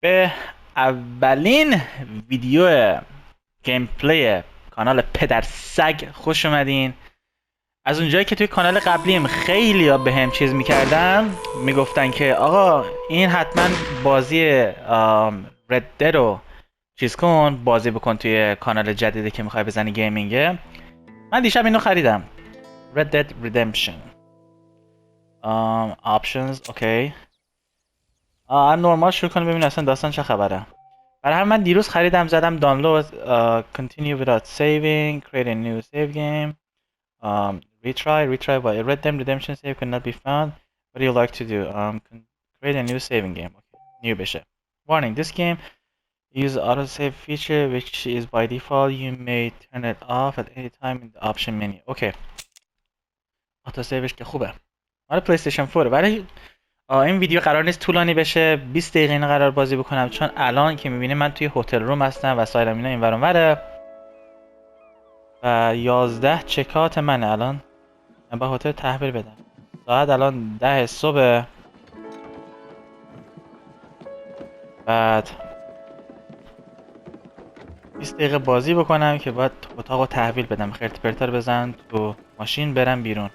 به اولین ویدیو گیم پلی کانال پدر سگ خوش اومدین. از اونجایی که توی کانال قبلیم خیلی ها به هم چیز میکردن، میگفتن که آقا این حتما بازی رد رو چیز کن، بازی بکن توی کانال جدیدی که میخوای بزنی گیمینگه. من دیشب اینو خریدم، Red Dead Redemption. Options اوکی. نورمال شروع کنیم ببینیم اصلا داستان چه خبره. برای همین من دیروز خریدم، زدم دانلود، continue without saving, create a new save game, retry by Red Dead Redemption save cannot be found. What do you like to do? Create a new saving game. Okay. New بشه. Warning, this game use autosave feature which is by default. You may turn it off at any time in the option menu. Okay. autosaveش که خوبه. مال پلی استیشن 4 ولی این ویدیو قرار نیست طولانی بشه. 20 دقیقه اینا قرار بازی بکنم، چون الان که میبینید من توی هتل روم هستم و سایرم اینا این ور اون وره و 11 چکات منه. الان من با هتل تحویل بدم. ساعت الان 10 صبح. بعد 20 دقیقه بازی بکنم که بعد اتاقو تحویل بدم، خرت پرتا رو بزن تو ماشین برم بیرون.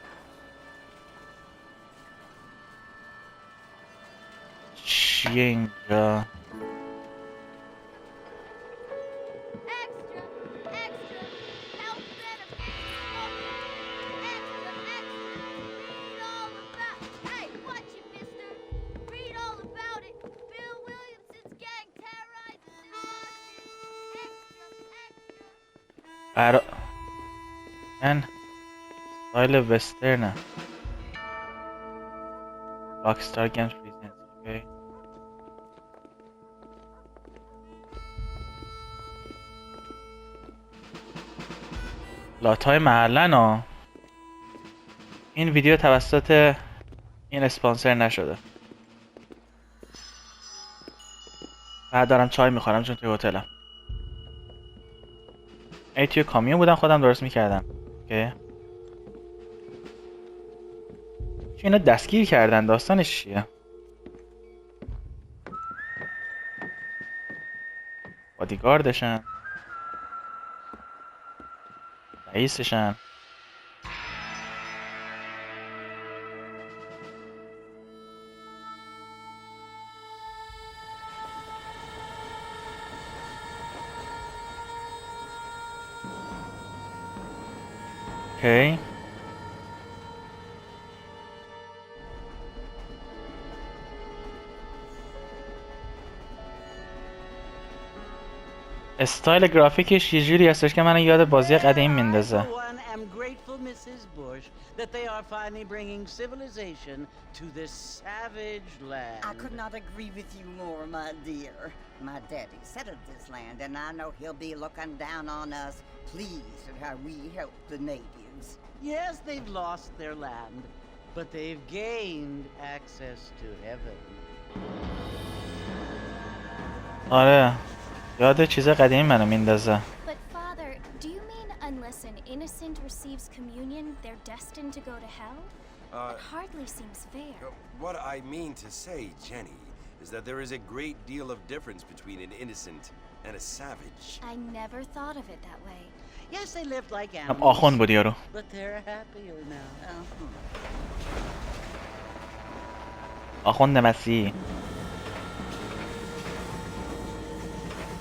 چیه اینجا؟ من استایل وسترنه. راکستار گیمز پریزنت. اوکی. لاتای محلن ها. این ویدیو توسط این اسپانسر نشده. بعد دارم چای میخورم چون توی هتلم. ای توی کامیون بودم خودم درست میکردم. اوکی. چه اینا دستگیر کردن، داستانش چیه؟ بادیگاردشن، رئیسشن. اوکی. استایل گرافیکش یه جوری هستش که منو یاد بازی قدیم میندازه. That they are finally bringing civilization to this savage land. I could not agree with you more, my dear. My daddy settled this land, and I know he'll be looking down on us, pleased at how we help the natives. Yes, they've lost their land, but they've gained access to heaven. آره یاد چیز قدیمی منو میندازه. Unless an innocent receives communion, they're destined to go to hell? That hardly seems fair. What I mean to say, Jenny, is that there is a great deal of difference between an innocent and a savage. I never thought of it that way. Yes, they lived like آخون بود یارو. animals, but they're happier now. آخوند مسیحی.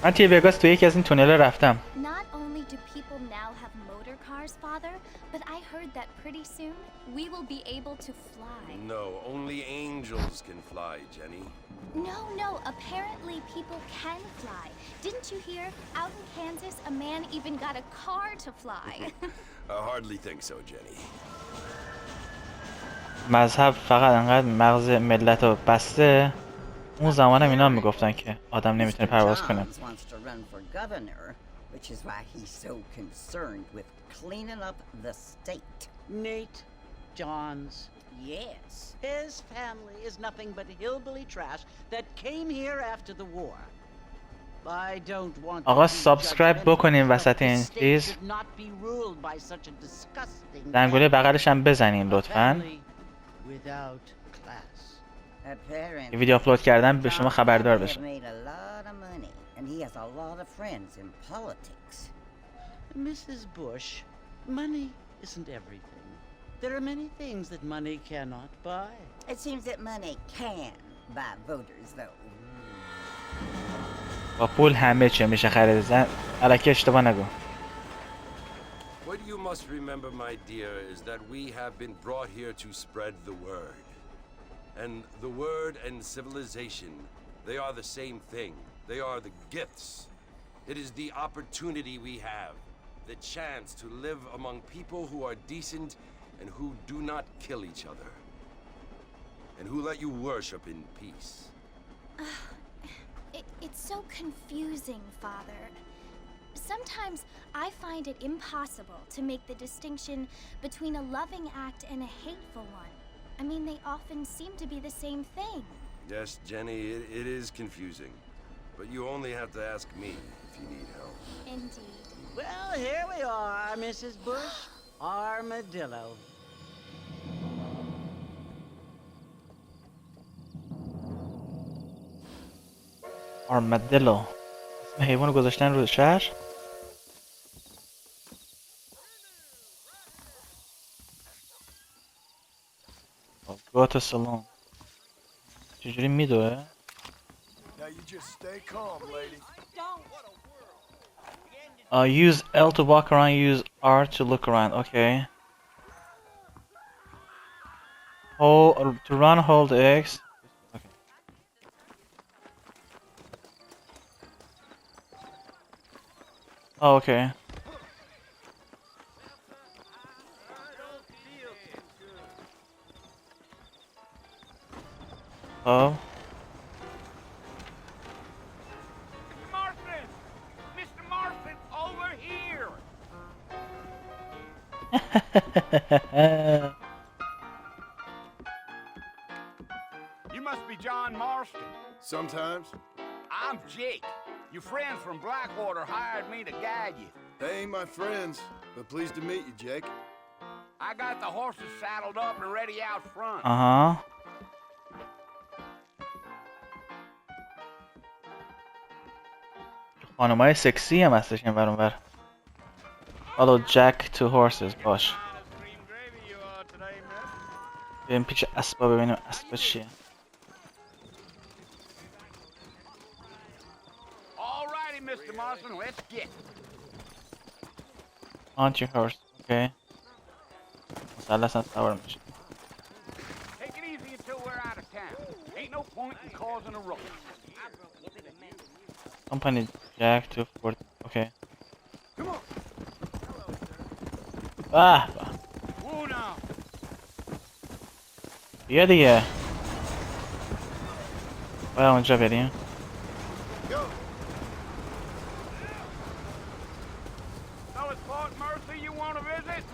من توی وگاس توی یکی از این تونل رفتم. Not only do people now have motor cars, Father, but I heard that pretty soon we will be able to fly. No, only angels can fly, Jenny. No, apparently people can fly. Didn't you hear? Out in Kansas, a man even got a car to fly. I hardly think so, Jenny. مذهب فقط انقدر مغز ملت رو بسته. اون زمان هم اینا میگفتن که آدم نمیتونه پرواز کنه. Which is why he's so concerned with cleaning up the state. Nate Johns. Yes. His family is nothing but hillbilly trash that came here after the war. I don't want آقا سابسکرایب بکنین وسط این چیز. زنگوله بغلش هم بزنین لطفاً. Apparently, یه ویدیو آپلود کردم به شما خبردار He بشه. made a lot of money, and he has a lot of friends in politics. Mrs. Bush, money isn't everything. There are many things that money cannot buy. It seems that money can buy voters, though. با پول همه چی میشه خرید. زن الکی اشتباه نگو. What you must remember, my dear, is that we have been brought here to spread the word. And the word and civilization, they are the same thing. They are the gifts. It is the opportunity we have, the chance to live among people who are decent and who do not kill each other. And who let you worship in peace. It's so confusing, Father. Sometimes I find it impossible to make the distinction between a loving act and a hateful one. I mean, they often seem to be the same thing. Yes, Jenny, it is confusing. But you only have to ask me if you need help. Indeed. Well, here we are, Mrs. Bush. Armadillo. آرمادیلو اسم حیوان گذاشتن رو شهر. Go to salon. چجوری میدوه؟ Now you just stay calm, lady. Use L to walk around, use R to look around. Okay. Hold to run, hold X. Okay. Oh, okay. Oh. Martin! Mr. Martin, over here! You must be John Marston. Sometimes. I'm Jake. Your friends from Blackwater hired me to guide you. They ain't my friends, but pleased to meet you, Jake. I got the horses saddled up and ready out front. Uh-huh. خانمای سکسی هم هستش این ور اون ور. Follow Jack to horses. باش. بریم پیش اسبا ببینیم اسبا چیه. Alrighty, Mr. Marston, let's get. On your horse. Okay. مثلث هم سوار میشه. Take it easy until we're out of town. Ain't no point in causing a ruckus. Company Jack to Fort. Okay. Come on. به به. Whoa now. بیا دیگه. باید اونجا بریم. Go. So it's Fort Mercy you want to visit?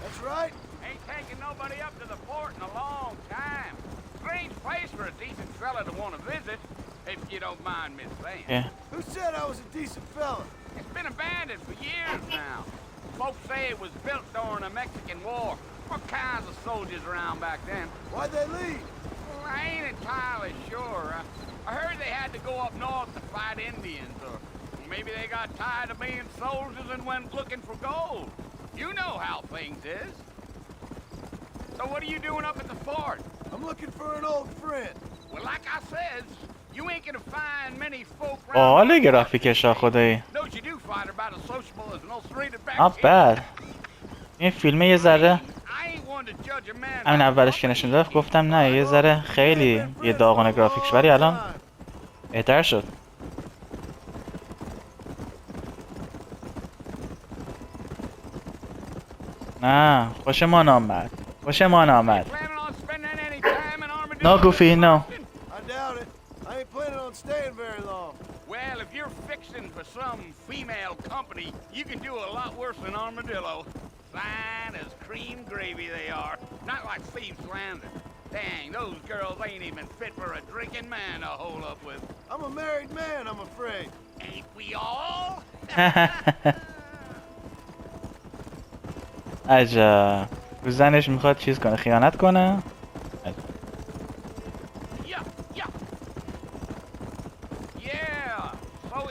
That's right. Ain't taking nobody up to the fort in a long time. Strange place for a decent fella to want to visit, if you don't mind me saying. Okay. Who said I was a decent fella? It's been abandoned for years now. Folks say it was built during the Mexican War. What kinds of soldiers around back then? Why'd they leave? Well, I ain't entirely sure. I heard they had to go up north to fight Indians, or maybe they got tired of being soldiers and went looking for gold. You know how things is. So what are you doing up at the fort? I'm looking for an old friend. Well, like I said, you ain't gonna find many folk باحال گرافیکش ها خدایی. Don't you do fight about as sociable as an illustrated back Not bad. این فیلم یه ذره I ain't one to judge a man. همین اولش که نشون داد گفتم نه یه ذره خیلی یه داغون گرافیکش ولی الان بهتر شد. نه خوشمان آمد. خوشمان آمد. Planning on spending any time in Armadillo? No Goofy no. I doubt it. I ain't planning on staying very long. Well, if you're fixing for some female company, you can do a lot worse than Armadillo. Fine as cream gravy they are. Not like Thieves Landing. Dang, those girls ain't even fit for a drinking man to hole up with. I'm a married man, I'm afraid. Ain't we all? عجب. رو زنش میخواد چیز کنه خیانت کنه. Yeah.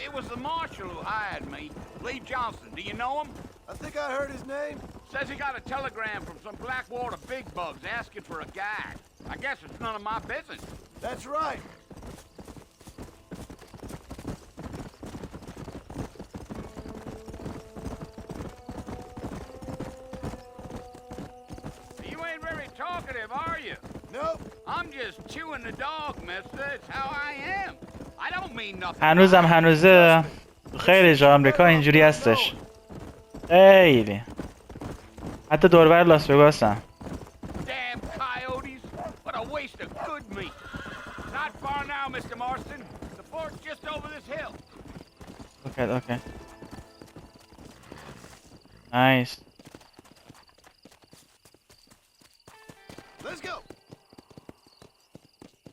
it was the marshal who hired me. Lee Johnson, do you know him? I think I heard his name. Says he got a telegram from some Blackwater big bugs asking for a guide. I guess it's none of my business. That's right. You ain't very talkative, are you? Nope. I'm just chewing the dog, mister. It's how I am. I don't mean nothing. هنوزم هنوزه خیلی جا آمریکا اینجوری هستش. خیلی حتی دوربر لاس وگاس هم. Damn coyotes. What a waste of good meat. Not far now, Mr. Marston. The fort's just over this hill. Okay. Nice. Let's go.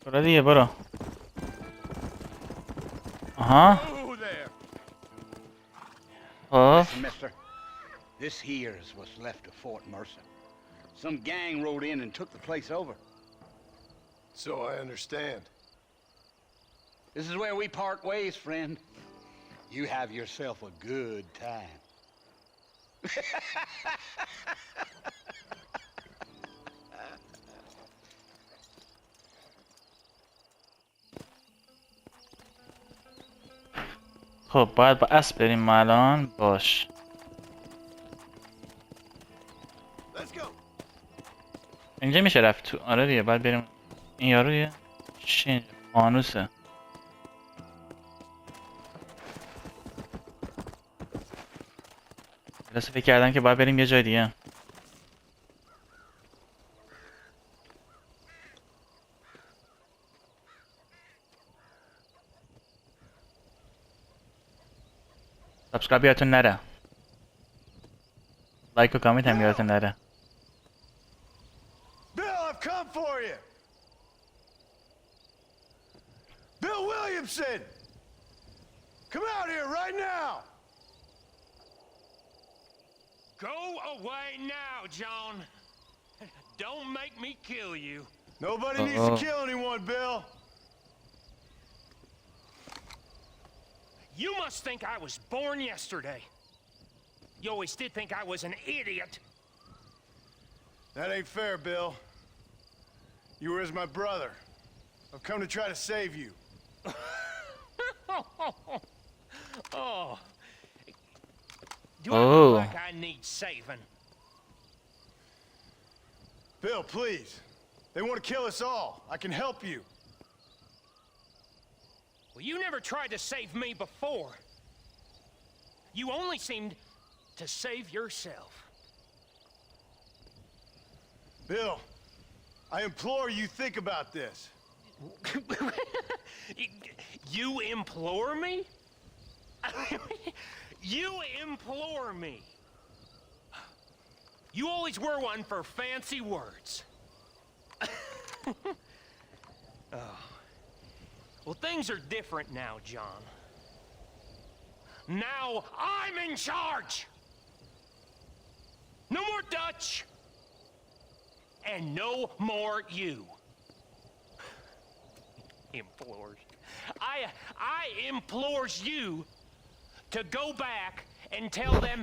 برو دیگه برو. آها. Oh, there. خب Listen, mister. This here is what's left of Fort Mercer. Some gang rode in and took the place over. So I understand. This is where we part ways, friend. You have yourself a good time. خب باید با اسب بریم ما الان. باش. Let's go. اینجا میشه رفت تو. آره دیگه باید بریم. این یارویه چی اینجا؟ فانوسه. درسته فکر کردم که باید بریم یه جای دیگه. سابسکرایب یادتون نره. لایک و کامنت هم یادتون نره. Bill, I've come for you. Bill Williamson. Come out here right now. Go away now, John. Don't make me kill you. Nobody needs to kill anyone, Bill. You must think I was born yesterday. You always did think I was an idiot. That ain't fair, Bill. You were as my brother. I've come to try to save you. Oh. Do I look like I need saving? Bill, please. They want to kill us all. I can help you. Well, you never tried to save me before. You only seemed to save yourself. Bill, I implore you think about this. You implore me? You implore me. You always were one for fancy words. Oh. Well, things are different now, John. Now I'm in charge. No more Dutch. And no more you. Implores. I implores you to go back and tell them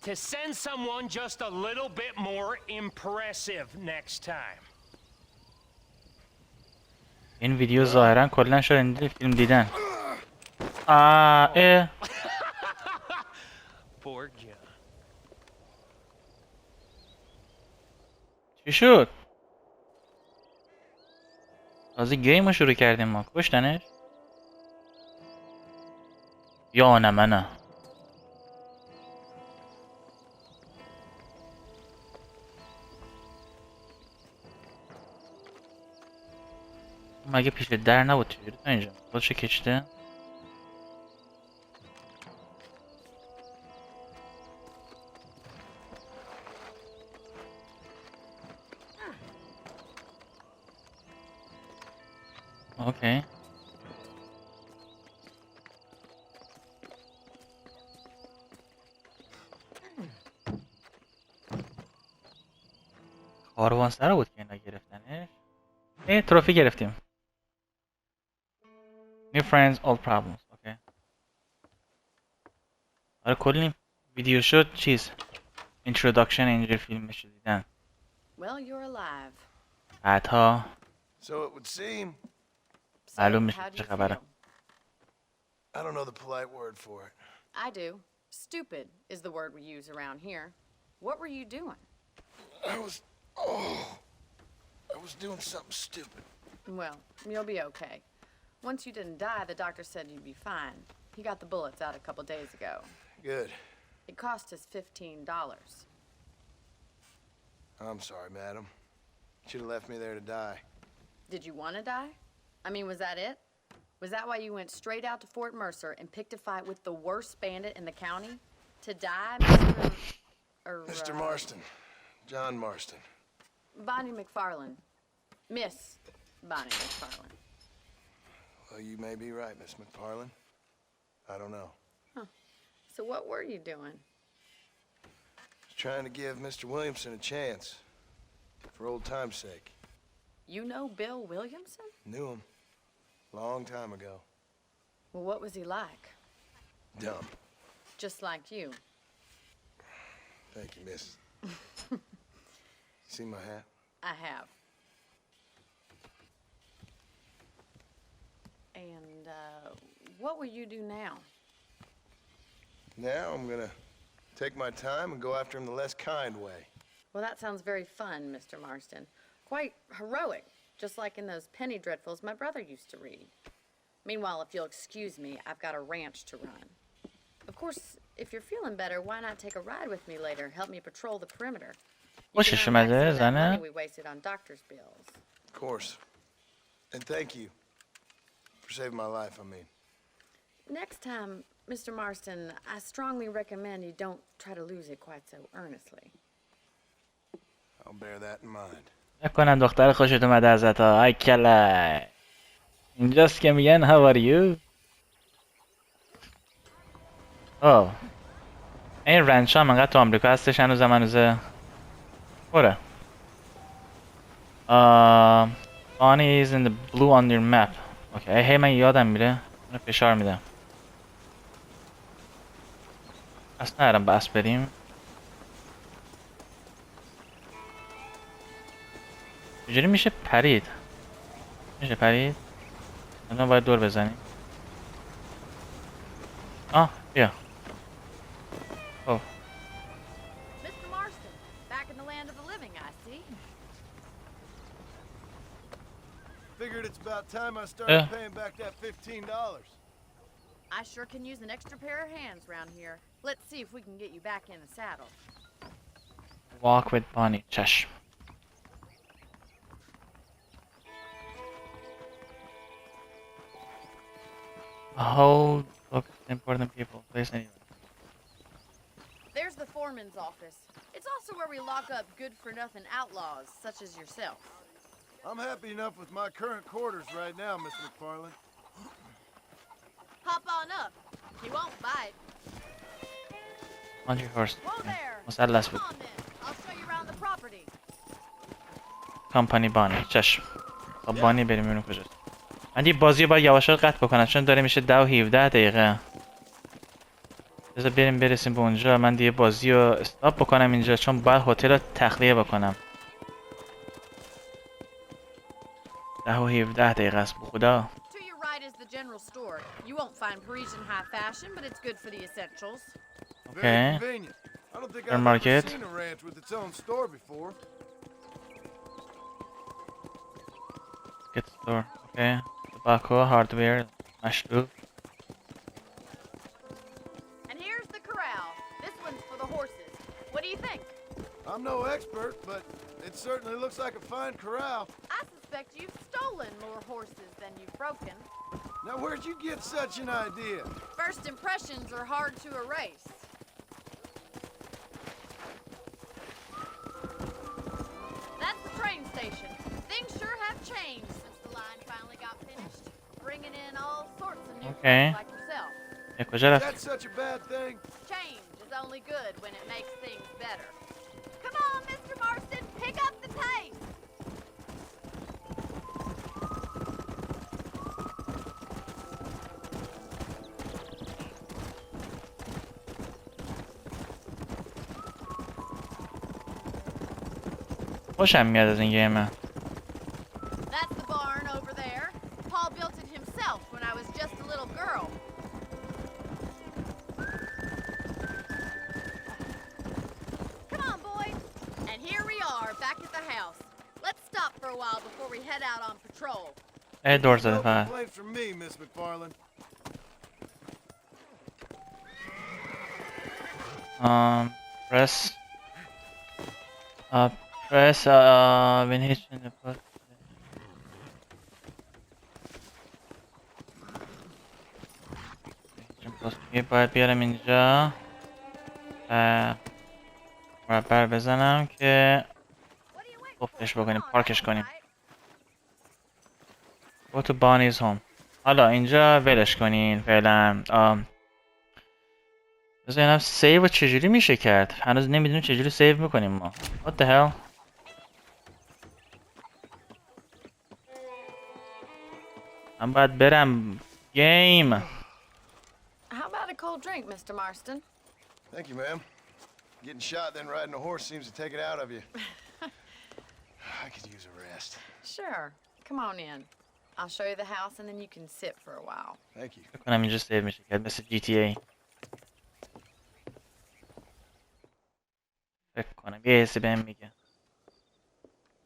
to send someone just a little bit more impressive next time. این ویدیو ظاهرا کلا شد این فیلم دیدن. Poor John. چی شد؟ تازه گیم رو شروع کردیم ما. کشتنش؟ یا نه منه. مگه پیش در نبود چجوری تا اینجا خودشو کشته؟ اوکی کاروان سر بود که اینا گرفتنش. تروفی گرفتیم. New friends, old problems. Okay. آره کلی ویدیو شد چیز اینتروداکشن اینجا فیلمش دیدن. Well, you're alive. بعدها So it would seem. So, معلوم میشه how do چه you خبره. feel? I don't know the polite word for it. I do. Stupid is the word we use around here. What were you doing? I was doing something stupid. Well, you'll be okay. Once you didn't die, the doctor said you'd be fine. He got the bullets out a couple days ago. Good. It cost us $15. I'm sorry, madam. Should have left me there to die. Did you want to die? I mean, was that it? Was that why you went straight out to Fort Mercer and picked a fight with the worst bandit in the county? To die, Mr. Marston. John Marston. Bonnie McFarlane. Miss Bonnie McFarlane. Well, you may be right, Miss McFarlane. I don't know. So what were you doing? Just trying to give Mr. Williamson a chance. For old time's sake. You know Bill Williamson? Knew him. Long time ago. Well, what was he like? Dumb. Just like you. Thank you, miss. See my hat? I have. And, what will you do now? Now I'm gonna take my time and go after him the less kind way. Well, that sounds very fun, Mr. Marston. Quite heroic, just like in those penny dreadfuls my brother used to read. Meanwhile, if you'll excuse me, I've got a ranch to run. Of course, if you're feeling better, why not take a ride with me later? Help me patrol the perimeter. You خوشش can earn back some اومده of that زنه. money we wasted on doctor's bills. Of course. And thank you for saving my life, I mean. Next time, Mr. Marston, I strongly recommend you don't try to lose it quite so earnestly. I'll bear that in mind. نکنم دختر خوشت اومده ازت ها. ای کله اینجاست که میگن how are you. این رنچ هم انقدر تو آمریکا هستش هنوزه خوره. Bonnie is in the blue on your map. اوکی هی من یادم میره. من فشار میدم. اصلا نرم بس بریم. چجوری میشه پرید؟ میشه پرید؟ الان باید دور بزنیم. بیا. Oh. Mr. Marston, back in the land of the living, I see. Figured it's about time I started paying back that $15. I sure can use an extra pair of hands round here. Let's see if we can get you back in the saddle. Walk with Bonnie. چشم. Hold book important people. Place anywhere. There's the foreman's office. It's also where we lock up good-for-nothing outlaws, such as yourself. I'm happy enough with my current quarters right now, Miss McFarlane. Hop on up. He won't bite. On your horse. Whoa there. مثلث Come بود. on then. I'll show you around the property. کمپانی بانی. چشم. خب بانی بریم ببینیم کجاست. من یه بازی رو باید یواشا قطع بکنم چون داره میشه 10 و 17 دقیقه. بذار برسیم به اونجا. من دیگه بازی رو استاپ بکنم اینجا چون باید هتل رو تخلیه بکنم. 10 و 17 دقیقه است بخدا. To your right is the general store. You won't find Parisian high fashion, but it's good for the essentials. Okay. Very convenient. I don't think Fair I've market. ever seen a ranch with its own store before. Get store. Okay. Tobacco, hardware, مشروب. And here's the corral. This one's for the horses. What do you think? I'm no expert, but it certainly looks like a fine corral. I suspect you've stolen more horses than you've broken. Now, where'd you get such an idea? First impressions are hard to erase. That's the train station. Things sure have changed since the line finally got finished, bringing in all sorts of new Okay. folks like yourself. کجا Is رفت؟ that such a bad thing? Change is only good when it makes things better. Come on, Mr. Marston, pick up the pace. خوشم میاد از این گیمه. That's the barn over there. Paul built it himself when I was just a little girl. Come on, boys. And here we are, back at the house. Let's stop for a while before we head out on patrol. دور زده No فقط. complaint from me, Miss McFarland. Press when hitching the post. باید بیارم اینجا مربع بزنم که قفلش بکنیم، پارکش کنیم. Go to Bonnie's home. حالا اینجا ولش کنین فعلا. بذار اینم سیو رو چجوری میشه کرد؟ هنوز نمیدونیم چجوری سیو میکنیم ما. What the hell؟ من باید برم گیم. How about a cold drink, Mr. Marston? Thank you, ma'am. Getting shot then riding a horse seems to take it out of you. I could use a rest. Sure. Come on in. I'll show you the house and then you can sit for a while. Thank you. فکر کنم اینجا سیو میشه کرد مثل GTA. فکر کنم یه حسی بهم میگه.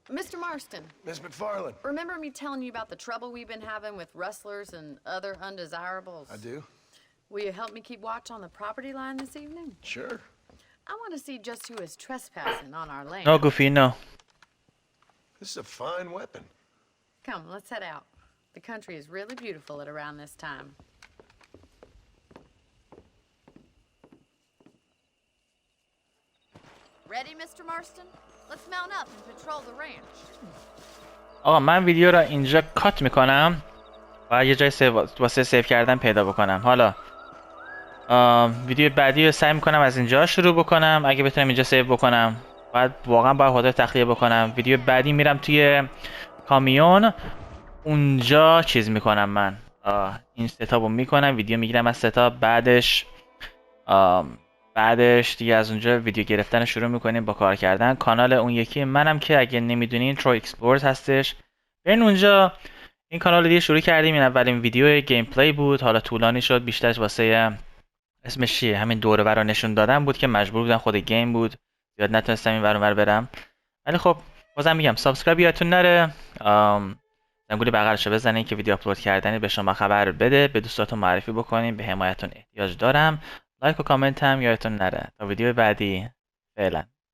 Mr. Marston, Miss McFarland. remember me telling you about the trouble we've been having with rustlers and other undesirables? I do. Will you help me keep watch on the property line this evening? Sure. I want to see just who is trespassing on our land. No, Goofy, no. This is a fine weapon. Come, let's head out. The country is really beautiful at around this time. Ready, Mr. Marston? Let's mount up and patrol the ranch. آقا من ویدیو را اینجا کات میکنم و یه جای واسه سیو کردن پیدا بکنم. حالا ویدیو بعدی رو سعی میکنم از اینجا شروع بکنم. اگه بتونم اینجا سیو بکنم باید واقعا باید خودت تخلیه بکنم. ویدیو بعدی میرم توی کامیون، اونجا چیز میکنم من این ستاپو میکنم، ویدیو میگیرم از ستاپ. بعدش دیگه از اونجا ویدیو گرفتن شروع میکنیم با کار کردن. کانال اون یکی منم که اگه نمیدونین ترو اکسپلورز هستش، برین اونجا. این کانال دیگه شروع کردیم، این اولین ویدیو گیم پلی بود، حالا طولانی شد بیشترش واسه اسمش چیه همین دوره ور رو نشون دادن بود که مجبور بودم، خود گیم بود زیاد نتونستم این ور اونور برم. ولی خب بازم میگم سابسکرایب یادتون نره، زنگوله بغلش رو بزنین که ویدیو آپلود کردنی به شما خبر بده، به دوستاتون معرفی بکنین، به حمایتتون احتیاج دارم. لایک و کامنت هم یادتون نره. تا ویدیو بعدی، فعلا.